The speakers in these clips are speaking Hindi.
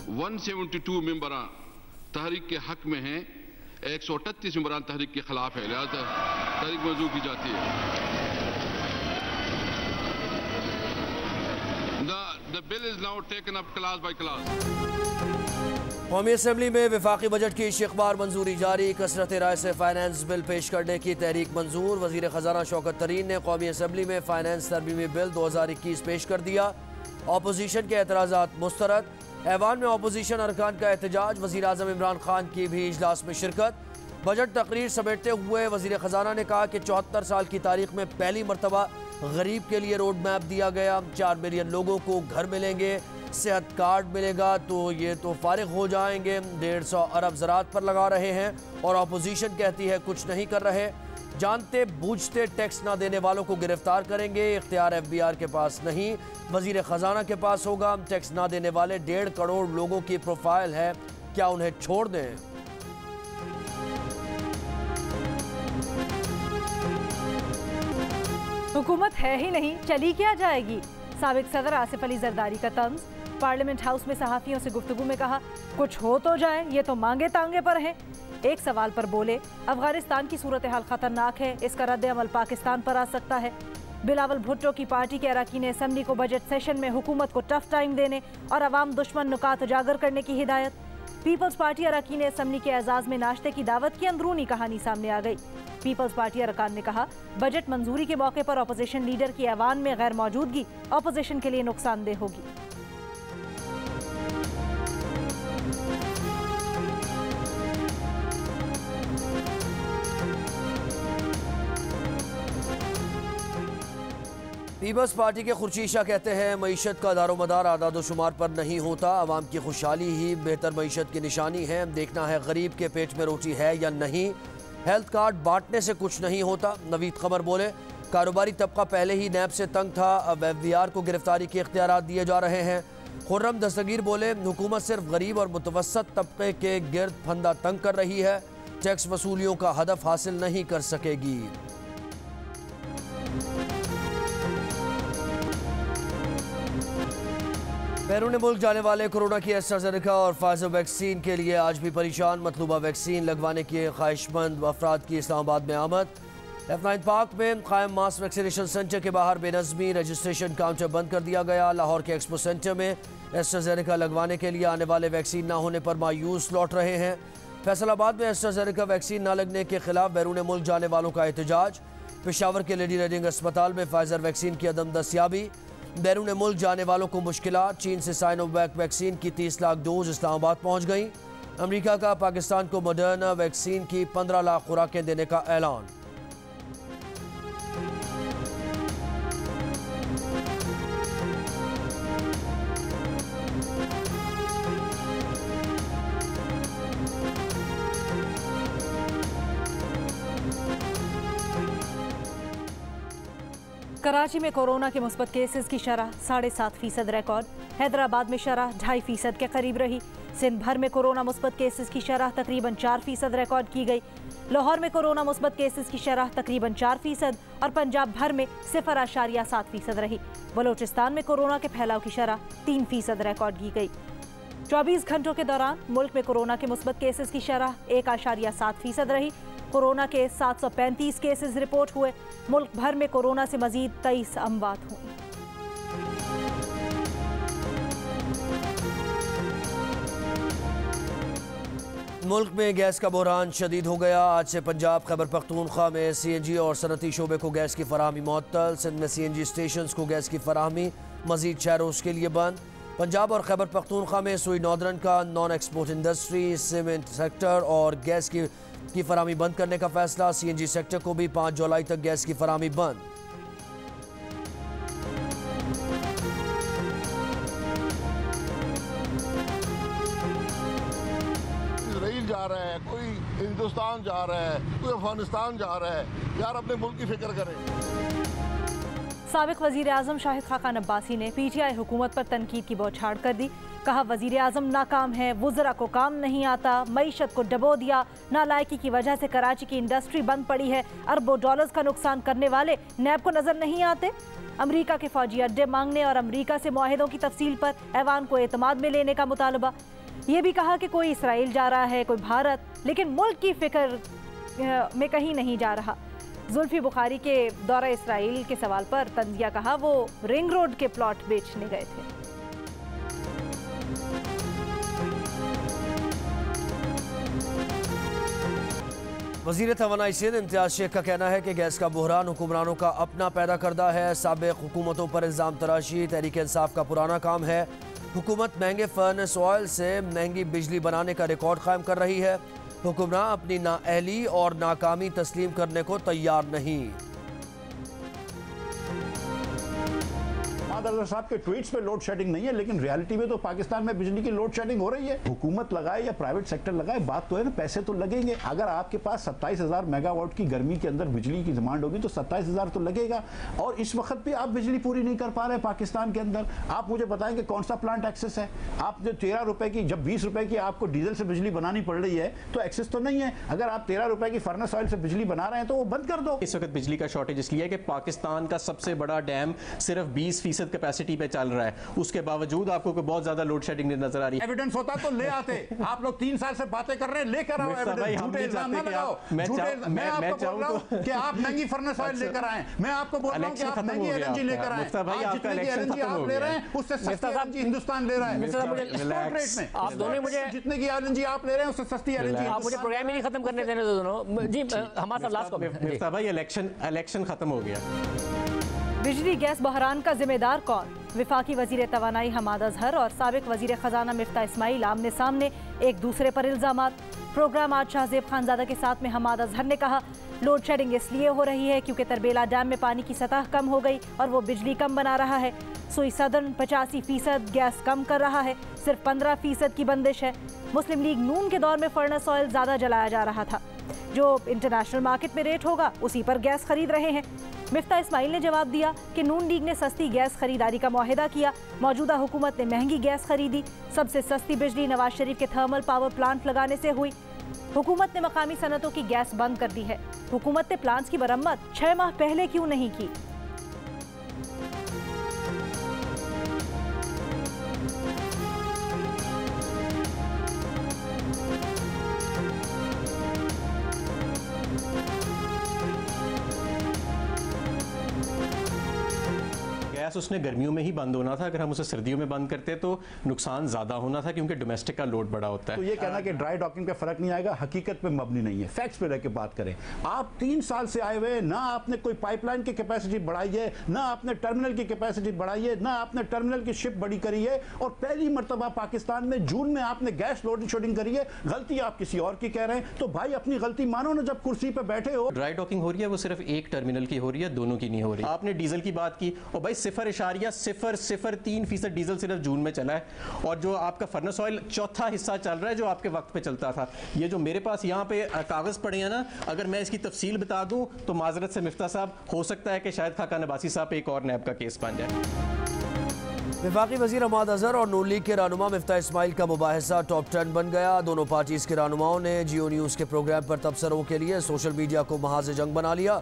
172 मेंबरान तहरीक के हक में हैं, 138 मेंबरान तहरीक के खिलाफ है, लिहाजा तहरीक मंजूर की जाती है। The bill is now taken up class by class. कौमी असम्बली में वफाकी बजट की इश्तिक़बार मंजूरी जारी। कसरत राय से फाइनेंस बिल पेश करने की तहरीक मंजूर। वज़ीर ख़जाना शौकत तरीन ने कौमी असम्बली में फाइनेंस तरमीमी बिल 2021 पेश कर दिया। अपोजिशन के एतराज़ात मुस्तरद। ऐवान में अपोजिशन अरकान का एहतजाज। वज़ीर आज़म इमरान खान की भी इजलास में शिरकत। बजट तकरीर समेटते हुए वज़ीर ख़जाना ने कहा कि 74 साल की तारीख में पहली मरतबा गरीब के लिए रोड मैप दिया गया। 4 मिलियन लोगों को घर मिलेंगे, सेहत कार्ड मिलेगा तो ये तो फारिग हो जाएंगे। 150 अरब ज़राअत पर लगा रहे हैं और अपोजिशन कहती है कुछ नहीं कर रहे। जानते बूझते टैक्स ना देने वालों को गिरफ्तार करेंगे। इख्तियार FBR के पास नहीं, वज़ीर ख़जाना के पास होगा। टैक्स ना देने वाले 1.5 करोड़ लोगों की प्रोफाइल है, क्या उन्हें छोड़ दें? हुकूमत है ही नहीं, चली क्या जाएगी? साबिक सदर आसिफ अली जरदारी का तंज। पार्लियामेंट हाउस में सहाफ़ियों से गुफ्तगू में कहा कुछ हो तो जाए, ये तो मांगे तांगे पर हैं। एक सवाल पर बोले अफगानिस्तान की सूरत हाल खतरनाक है, इसका रद्द अमल पाकिस्तान पर आ सकता है। बिलावल भुट्टो की पार्टी के अरकान असम्बली को बजट सेशन में हुकूमत को टफ टाइम देने और अवाम दुश्मन नुकात उजागर करने की हिदायत। पीपल्स पार्टी अरकान असम्बली के एजाज में नाश्ते की दावत की अंदरूनी कहानी सामने आ गई। पीपल्स पार्टी अरकान ने कहा बजट मंजूरी के मौके पर अपोजिशन लीडर की ऐवान में गैर मौजूदगी अपोजिशन के लिए नुकसानदेह होगी। पीपल्स पार्टी के खुर्शीशा कहते हैं मईशत का दारोमदार आदादोशुमार पर नहीं होता, आवाम की खुशहाली ही बेहतर मईशत की निशानी है। देखना है गरीब के पेट में रोटी है या नहीं। हेल्थ कार्ड बांटने से कुछ नहीं होता। नवीद कमर बोले कारोबारी तबका पहले ही नैब से तंग था, अब FBR को गिरफ्तारी के इख्तियारात दिए जा रहे हैं। खुर्रम दस्तगीर बोले हुकूमत सिर्फ गरीब और मुतवसत तबके के गिर्द फंदा तंग कर रही है, टैक्स वसूलियों का हदफ हासिल नहीं कर सकेगी। बैरून मुल्क जाने वाले कोरोना की एस्ट्राज़ेनेका और फाइज़र वैक्सीन के लिए आज भी परेशान। मतलूबा वैक्सीन लगवाने के ख्वाहिशमंद अफराद की इस्लामाबाद में आमद। F9 पार्क में कायम मास वैक्सीनेशन सेंटर के बाहर बेनज़मी, रजिस्ट्रेशन काउंटर बंद कर दिया गया। लाहौर के एक्सपो सेंटर में एस्ट्राज़ेनेका लगवाने के लिए आने वाले वैक्सीन ना होने पर मायूस लौट रहे हैं। फैसलाबाद में एस्ट्राज़ेनेका वैक्सीन ना लगने के खिलाफ बैरून मुल्क जाने वालों का एहतजाज। पेशावर के लेडी रेडिंग अस्पताल में फाइज़र वैक्सीन की अदम दस्याबी। बैरून मुल्क जाने वालों को मुश्किलात। चीन से साइनोवैक वैक्सीन की 30 लाख डोज इस्लामाबाद पहुंच गई। अमेरिका का पाकिस्तान को मॉडर्ना वैक्सीन की 15 लाख खुराकें देने का ऐलान। कराची में कोरोना के मुस्बत केसेस की शरह 7.5% रिकॉर्ड। हैदराबाद में शरह 2.5% के करीब रही। सिंध भर में कोरोना मुस्बत केसेस की शरह तकरीबन 4% रिकॉर्ड की गई। लाहौर में कोरोना मुस्बत केसेस की शरह तकरीबन 4% और पंजाब भर में 0.7% रही। बलोचिस्तान में कोरोना के फैलाव की शरह 3% रिकॉर्ड की गई। 24 घंटों के दौरान मुल्क में कोरोना के मुस्बत केसेस की शरह 1.7% रही। कोरोना के 735 केसेस रिपोर्ट हुए। मुल्क भर में कोरोना से मजीद 23 अमवात हुई। मुल्क में गैस का बहरान शदीद हो गया। आज से पंजाब खैबर पख्तूनख्वा में CNG और सनती शोबे को गैस की फराहमी मुअत्तल। सिंध में CNG स्टेशन को गैस की फराहमी मजीद 6 रोज़ के लिए बंद। पंजाब और खैबर पख्तूनख्वा में सुई नॉर्दर्न का non export industry, cement sector और गैस की फराहमी बंद करने का फैसला। CNG सेक्टर को भी 5 जुलाई तक गैस की फराहमी बंद। इसराइल जा रहा है, कोई हिंदुस्तान जा रहा है, कोई अफगानिस्तान जा रहा है। यार अपने मुल्क की फिक्र करें। साबिक वज़ीर आज़म शाहिद खाकान अब्बासी ने PTI हुकूमत पर तनकीद की बौछार कर दी। कहा वज़ीर आज़म नाकाम है, वुज़रा को काम नहीं आता, मईशत को डबो दिया, नालायकी की वजह से कराची की इंडस्ट्री बंद पड़ी है, अरबों डॉलर्स का नुकसान करने वाले नैब को नजर नहीं आते। अमेरिका के फौजी अड्डे मांगने और अमेरिका से मुआहिदों की तफसील पर ऐवान को एतमाद में लेने का मुतालबा। ये भी कहा कि कोई इसराइल जा रहा है, कोई भारत, लेकिन मुल्क की फिक्र में कहीं नहीं जा रहा। जुल्फी बुखारी के दौरा इसराइल के सवाल पर तंजिया कहा वो रिंग रोड के प्लॉट बेचने गए थे। वज़ीर तवानाई सिंध इम्तियाज शेख का कहना है कि गैस का बहरान हुक्मरानों का अपना पैदा करदा है। साबिक हुकूमतों पर इल्ज़ाम तराशी तहरीक इंसाफ का पुराना काम है। हुकूमत महंगे फर्नेस ऑयल से महंगी बिजली बनाने का रिकॉर्ड कायम कर रही है। हुक्मरान अपनी नाअहली और नाकामी तस्लीम करने को तैयार नहीं। साहब के ट्वीट्स पे लोड शेडिंग नहीं है, लेकिन रियलिटी में तो पाकिस्तान में बिजली की लोड शेडिंग हो रही है। हुकूमत लगाए या प्राइवेट सेक्टर लगाए, बात तो है ना, पैसे तो लगेंगे। अगर आपके पास 27,000 मेगावाट की गर्मी के अंदर बिजली की डिमांड होगी तो 27,000 तो लगेगा। और इस वक्त भी आप बिजली पूरी नहीं कर पा रहे पाकिस्तान के अंदर। आप मुझे बताएंगे कौन सा प्लांट एक्सेस है? आप जो 13 रुपए की, जब 20 रुपए की आपको डीजल से बिजली बनानी पड़ रही है तो एक्सेस तो नहीं है। अगर आप 13 रुपए की फर्नेस ऑयल से बिजली बना रहे हैं तो वो बंद कर दो। इस वक्त बिजली का शॉर्टेज इसलिए है कि पाकिस्तान का सबसे बड़ा डैम सिर्फ 20% कैपेसिटी पे चल रहा है, उसके बावजूद आपको कोई बहुत ज्यादा लोड शेडिंग नजर आ रही है। एविडेंस होता तो ले आते। आप लोग 3 साल से बातें कर रहे हैं, लेकर आओ एविडेंस। झूठे इल्जाम ना लगाओ। मैं आपको बोल रहा हूं कि आप महंगी फर्नेस ऑयल लेकर आए। मैं आपको बोल रहा हूं कि आप महंगी एलएनजी लेकर आए। जितने की एलएनजी आप ले रहे हैं उससे सस्ती एलएनजी हिंदुस्तान ले रहा है। आप दोनों मुझे जितने की एलएनजी आप ले रहे हैं उससे सस्ती एलएनजी। आप मुझे प्रोग्राम ही नहीं खत्म करने देने दो दोनों जी। हमारे साथ लास्ट मिफ्ता भाई इलेक्शन खत्म हो गया। बिजली गैस बहरान का जिम्मेदार कौन? विफाकी वजीर तवानाई हमाद अजहर और साबिक वजीर खजाना मिफ्ता इस्माइल आमने सामने एक दूसरे पर इल्जामात। प्रोग्राम आज शाहजेब खानजादा के साथ में हमाद अजहर ने कहा लोड शेडिंग इसलिए हो रही है क्योंकि तरबेला डैम में पानी की सतह कम हो गई और वो बिजली कम बना रहा है। सुई सदन 85% गैस कम कर रहा है, सिर्फ 15% की बंदिश है। मुस्लिम लीग नून के दौर में फर्नेस ऑयल ज़्यादा जलाया जा रहा था, जो इंटरनेशनल मार्केट में रेट होगा उसी पर गैस खरीद रहे हैं। मिफ्ता इस्माइल ने जवाब दिया कि नून लीग ने सस्ती गैस खरीदारी का मुआहिदा किया, मौजूदा हुकूमत ने महंगी गैस खरीदी। सबसे सस्ती बिजली नवाज शरीफ के थर्मल पावर प्लांट लगाने से हुई। हुकूमत ने मकामी सनतों की गैस बंद कर दी है। हुकूमत ने प्लांट्स की मरम्मत 6 माह पहले क्यों नहीं की? गैस उसने गर्मियों में ही बंद होना था, अगर हम उसे सर्दियों में बंद करते तो नुकसान ज्यादा होना था क्योंकि डोमेस्टिक का लोड बड़ा होता है। तो ये कहना कि ड्राई डॉकिंग पे फर्क नहीं आएगा, हकीकत पे मबनी नहीं है। फैक्ट्स पे रह के बात करें। आप 3 साल से आए हुए, ना आपने कोई पाइपलाइन की कैपेसिटी बढ़ाई है, ना आपने टर्मिनल की कैपेसिटी बढ़ाई है, ना आपने टर्मिनल की शिप बड़ी करी है। और पहली मरतबा पाकिस्तान में जून में आपने गैस लोडिंग शोडिंग करी है। गलती आप किसी और की कह रहे हैं तो भाई अपनी गलती मानो ना। जब कुर्सी पे बैठे हो, ड्राई डॉकिंग हो रही है वो सिर्फ एक टर्मिनल की हो रही है, दोनों की नहीं हो रही। आपने डीजल की बात की और भाई 0.03% डीजल सिर्फ जून में चला है, और जो आपका फर्नेस ऑयल चौथा हिस्सा चल रहा है जो आपके वक्त पे चलता था। ये जो मेरे पास यहाँ पे कागज पड़े हैं ना, अगर मैं इसकी तफसील बता दूं तो माजरत से मिफ्ता साहब, हो सकता है कि शायद खाकान अब्बासी साहब पे एक और नैब का केस बन जाए। विफाकी वजीर हमाद अजहर और नून लीग के रहनुमा मिफ्ता इस्माइल का मुबाहिसा टॉप 10 बन गया। दोनों पार्टीज के रहनुमाओं ने जियो न्यूज़ के प्रोग्राम पर तबसरों के लिए सोशल मीडिया को महाज जंग बना लिया।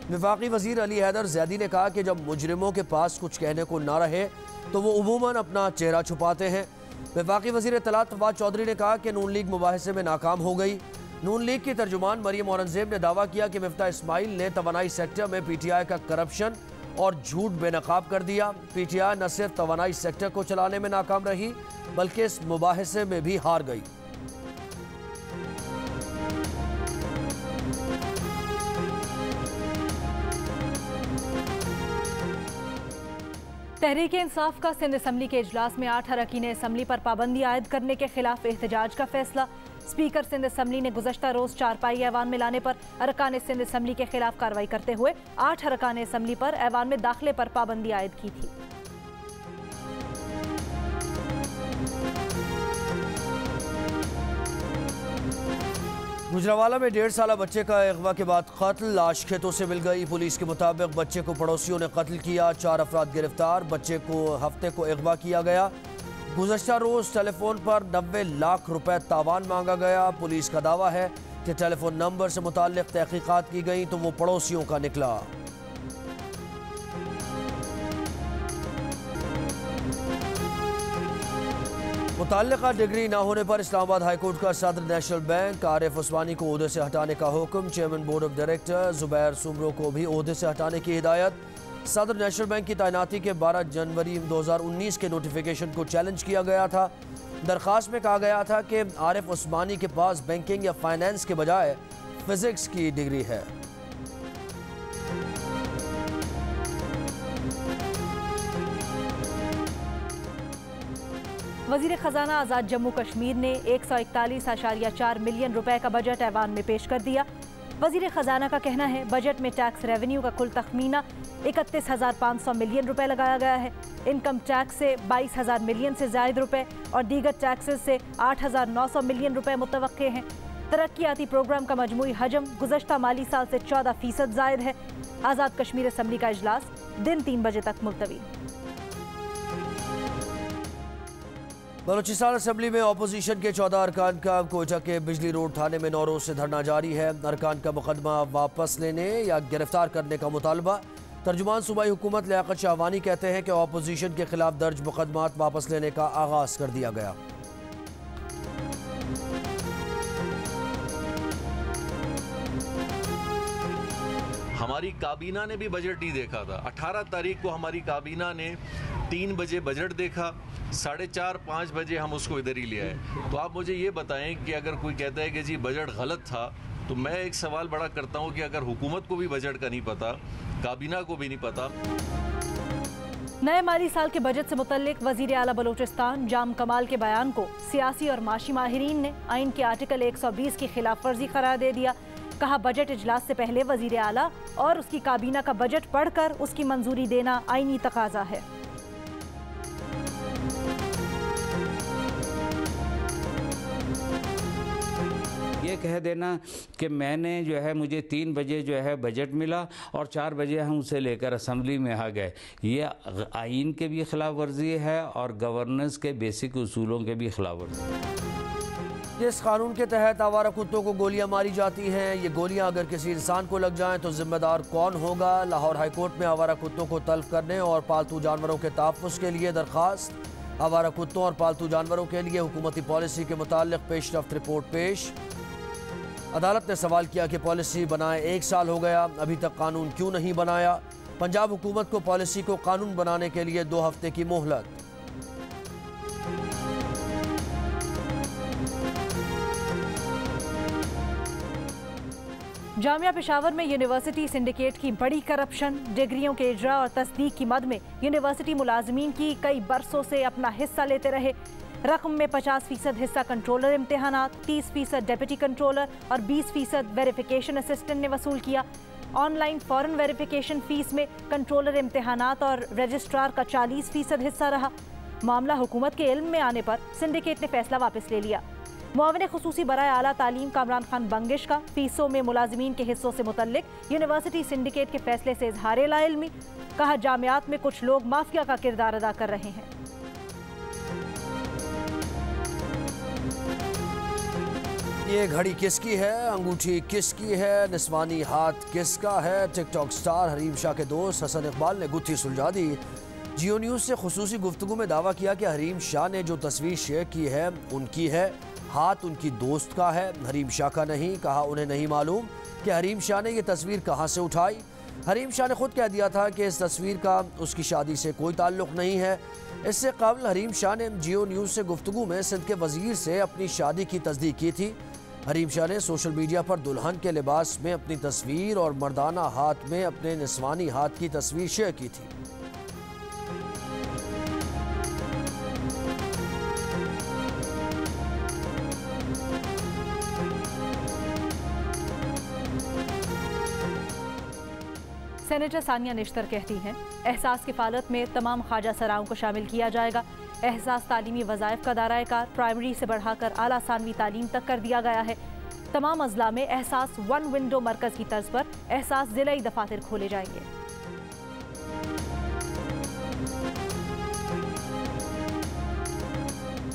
विफाकी वजीर अली हैदर जैदी ने कहा कि जब मुजरिमों के पास कुछ कहने को ना रहे तो वो उमूमन अपना चेहरा छुपाते हैं। विफाकी वजीर इत्तलात फवाद चौधरी ने कहा कि नून लीग मुबाहिसे में नाकाम हो गई। नून लीग की तर्जुमान मरियम औरंगजेब ने दावा किया कि मिफ्ता इस्माइल ने तवानाई सेक्टर में PTI का करप्शन और झूठ बेनकाब कर दिया। PTI न सिर्फ तवानाई सेक्टर को चलाने में नाकाम रही बल्कि इस मुबाहिसे में भी हार गई। तहरीक इंसाफ का सिंध असम्बली के इजलास में 8 अरकान असम्बली पर पाबंदी आयद करने के खिलाफ एहतजाज का फैसला। स्पीकर सिंध असम्बली ने गुज़श्ता रोज़ चारपाई ऐवान में लाने पर अरकान सिंध असम्बली के खिलाफ कार्रवाई करते हुए 8 अरकान असम्बली पर ऐवान में दाखिले पर पाबंदी आयद की थी। गुजरावाला में 1.5 साला बच्चे का अगवा के बाद कत्ल, लाश खेतों से मिल गई। पुलिस के मुताबिक बच्चे को पड़ोसियों ने कत्ल किया। 4 अफराद गिरफ्तार। बच्चे को हफ्ते को अगवा किया गया। गुज़श्ता रोज़ टेलीफोन पर 90 लाख रुपए तावान मांगा गया। पुलिस का दावा है कि टेलीफोन नंबर से मुताल्लिक तहकीकात की गई तो वो पड़ोसियों का निकला। मुतल्लिका डिग्री न होने पर इस्लामाबाद हाईकोर्ट का सदर नेशनल बैंक आरिफ उस्मानी को ओहदे से हटाने का हुक्म। Chairman board of director Zubair Soomro को भी ओहदे से हटाने की हिदायत। सदर नेशनल बैंक की तैनाती के 12 जनवरी 2019 के नोटिफिकेशन को चैलेंज किया गया था। दरख्वास्त में कहा गया था कि आरिफ उस्मानी के पास बैंकिंग या फाइनेंस के बजाय फिजिक्स की डिग्री है। वजीर खजाना आज़ाद जम्मू कश्मीर ने 141.4 मिलियन रुपए का बजट ऐवान में पेश कर दिया। वजीर खजाना का कहना है बजट में टैक्स रेवेन्यू का कुल तखमीना 31,500 मिलियन रुपए लगाया गया है। इनकम टैक्स से 22,000 मिलियन से ज़ायद रुपए और दीगर टैक्सेस से 8,900 मिलियन रुपए मुतवक्के हैं। तरक्याती प्रोग्राम का मजमूई हजम गुज़श्ता माली साल से 14% ज़ायद है। आज़ाद कश्मीर असम्बली का इजलास दिन 3 बजे तक मुलतवी। बलूचिस्तान असम्बली में अपोजिशन के 14 अरकान का कोयटा के बिजली रोड थाने में 9 रोज से धरना जारी है। अरकान का मुकदमा वापस लेने या गिरफ्तार करने का मुतालबा। तर्जुमान सूबाई हुकूमत लियाकत शाहवानी कहते हैं कि अपोजिशन के खिलाफ दर्ज मुकदमात वापस लेने का आगाज कर दिया गया। हमारी काबीना ने भी बजट नहीं देखा था। 18 तारीख को हमारी काबीना ने 3 बजे बजट देखा, 4:30-5 बजे हम उसको इधर ही ले आए। तो आप मुझे ये बताएं कि अगर कोई कहता है कि जी बजट गलत था, तो मैं एक सवाल बड़ा करता हूँ कि अगर हुकूमत को भी बजट का नहीं पता, काबीना को भी नहीं पता। नए माली साल के बजट से मुतल्लिक वजीर आला बलूचिस्तान जाम कमाल के बयान को सियासी और माशी माहिरीन ने आइन के आर्टिकल 120 की खिलाफ वर्जी करार दे दिया। कहा बजट इजलास से पहले वजीर आला और उसकी काबीना का बजट पढ़कर उसकी मंजूरी देना आईनी तकाजा है। ये कह देना कि मैंने जो है मुझे 3 बजे जो है बजट मिला और 4 बजे हम उसे लेकर असम्बली में आ गए, ये आइन के भी खिलाफ वर्जी है और गवर्नेंस के बेसिक उसूलों के भी खिलाफ वर्जी है। इस कानून के तहत आवारा कुत्तों को गोलियां मारी जाती हैं। ये गोलियां अगर किसी इंसान को लग जाएं तो जिम्मेदार कौन होगा? लाहौर हाईकोर्ट में आवारा कुत्तों को तल्फ करने और पालतू जानवरों के तहफ़्फ़ुज़ के लिए दरख्वास्त। आवारा कुत्तों और पालतू जानवरों के लिए हुकूमती पॉलिसी के मुतालिक पेशरफ्त रिपोर्ट पेश। अदालत ने सवाल किया कि पॉलिसी बनाए 1 साल हो गया, अभी तक कानून क्यों नहीं बनाया? पंजाब हुकूमत को पॉलिसी को कानून बनाने के लिए 2 हफ्ते की मोहलत। जामिया पेशावर में यूनिवर्सिटी सिंडिकेट की बड़ी करप्शन। डिग्रियों के इजरा और तस्दीक की मद में यूनिवर्सिटी मुलाजमीन की कई बरसों से अपना हिस्सा लेते रहे। रकम में 50% हिस्सा कंट्रोलर इम्तिहानात, 30% डेप्यूटी कंट्रोलर और 20% वेरिफिकेशन असिस्टेंट ने वसूल किया। ऑनलाइन फॉरेन वेरिफिकेशन फीस में कंट्रोलर इम्तिहानात और रजिस्ट्रार का 40% हिस्सा रहा। मामला हुकूमत के इल्म में आने पर सिंडिकेट ने फैसला वापस ले लिया। मुआविन खुसूसी बराए आला तालीम कामरान खान बंगिश का फीसों में मुलाजमीन के हिस्सों से मुतल्लिक यूनिवर्सिटी सिंडिकेट के फैसले से इजहार लाइल्मी। कहा जामियात में कुछ लोग माफिया का किरदार अदा कर रहे हैं। ये घड़ी किसकी है? अंगूठी किसकी है? निस्वानी हाथ किसका है? टिकटॉक स्टार हरीम शाह के दोस्त हसन इकबाल ने गुत्थी सुलझा दी। जियो न्यूज़ से खुसूसी गुफ्तगू में दावा किया कि हरीम शाह ने जो तस्वीर शेयर की है उनकी है, हाथ उनकी दोस्त का है, हरीम शाह का नहीं। कहा उन्हें नहीं मालूम कि हरीम शाह ने यह तस्वीर कहां से उठाई। हरीम शाह ने खुद कह दिया था कि इस तस्वीर का उसकी शादी से कोई ताल्लुक़ नहीं है। इससे कबल हरीम शाह ने जियो न्यूज़ से गुफ्तगू में सिंध के वजीर से अपनी शादी की तस्दीक की थी। हरीम शाह ने सोशल मीडिया पर दुल्हन के लिबास में अपनी तस्वीर और मर्दाना हाथ में अपने निस्वानी हाथ की तस्वीर शेयर की थी। सेनेटर सानिया निश्तर कहती हैं एहसास किफ़ालत में तमाम ख्वाजा सराओं को शामिल किया जाएगा। एहसास तालीमी वज़ाइफ का दायरा कार प्राइमरी से बढ़ाकर आला सानवी तालीम तक कर दिया गया है। तमाम अजला में एहसास 1 विंडो मरकज़ की तर्ज पर एहसास ज़िलाई दफातर खोले जाएंगे।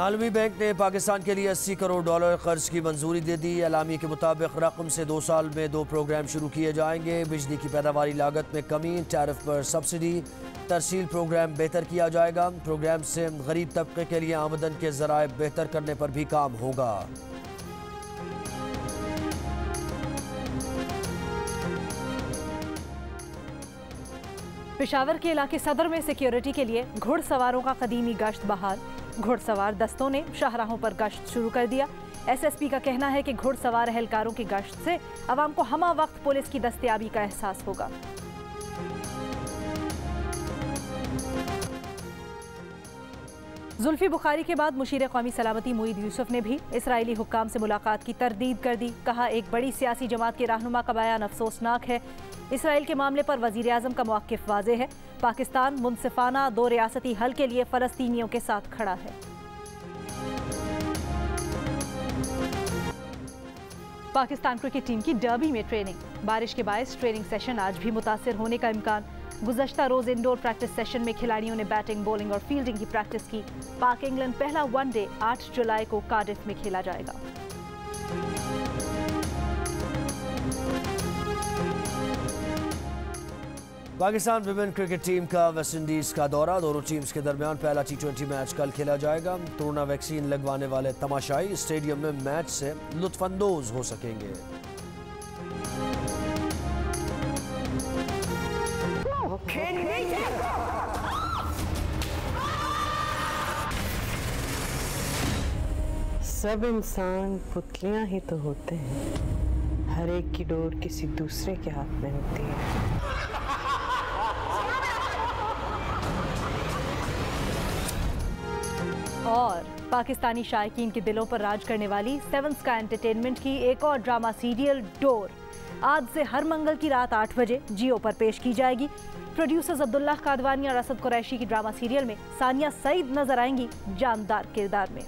आलमी बैंक ने पाकिस्तान के लिए $80 करोड़ कर्ज की मंजूरी दे दी। एलामी के मुताबिक रकम से 2 साल में 2 प्रोग्राम शुरू किए जाएंगे। बिजली की पैदावारी लागत में कमी, टैरिफ पर सब्सिडी, तरसील प्रोग्राम बेहतर किया जाएगा। प्रोग्राम से गरीब तबके के लिए आमदन के जराए बेहतर करने पर भी काम होगा। पेशावर के इलाके सदर में सिक्योरिटी के लिए घुड़सवारों का कदीमी गश्त बहाल। घुड़सवार दस्तों ने शाहराहों पर गश्त शुरू कर दिया। एसएसपी का कहना है कि घुड़सवार एहलकारों की गश्त से अवाम को हमा वक्त पुलिस की दस्तयाबी का एहसास होगा। जुल्फी बुखारी के बाद मुशीर कौमी सलामती मुईद यूसुफ ने भी इसराइली हुक्काम से मुलाकात की तरदीद कर दी। कहा, एक बड़ी सियासी जमात के रहनुमा का बयान अफसोसनाक है। इसराइल के मामले पर वज़ीर आज़म का मौक़िफ़ वाज़ेह है। पाकिस्तान मुनसिफाना 2 रियासती हल के लिए फ़लस्तीनियों के साथ खड़ा है। पाकिस्तान क्रिकेट टीम की डर्बी में ट्रेनिंग। बारिश के बायस ट्रेनिंग सेशन आज भी मुतासिर होने का इम्कान। गुज़श्ता रोज इंडोर प्रैक्टिस सेशन में खिलाड़ियों ने बैटिंग, बॉलिंग और फील्डिंग की प्रैक्टिस की। पाक इंग्लैंड पहला वनडे 8 जुलाई को कार्डिफ में खेला जाएगा। पाकिस्तान विमेन क्रिकेट टीम का वेस्ट इंडीज का दौरा। दोनों टीम्स के दरमियान पहला T20 मैच कल खेला जाएगा। कोरोना वैक्सीन लगवाने वाले तमाशाई स्टेडियम में मैच से लुत्फानंदोज हो सकेंगे। सब इंसान पुतलियां ही तो होते हैं। हर एक की डोर किसी दूसरे के हाथ में होती है। और पाकिस्तानी शायकीन के दिलों पर राज करने वाली 7 स्काई एंटरटेनमेंट की एक और ड्रामा सीरियल डोर आज से हर मंगल की रात 8 बजे जियो पर पेश की जाएगी। प्रोड्यूसर्स अब्दुल्लाह कादवानी और असद कुरैशी की ड्रामा सीरियल में सानिया सईद नजर आएंगी जानदार किरदार में।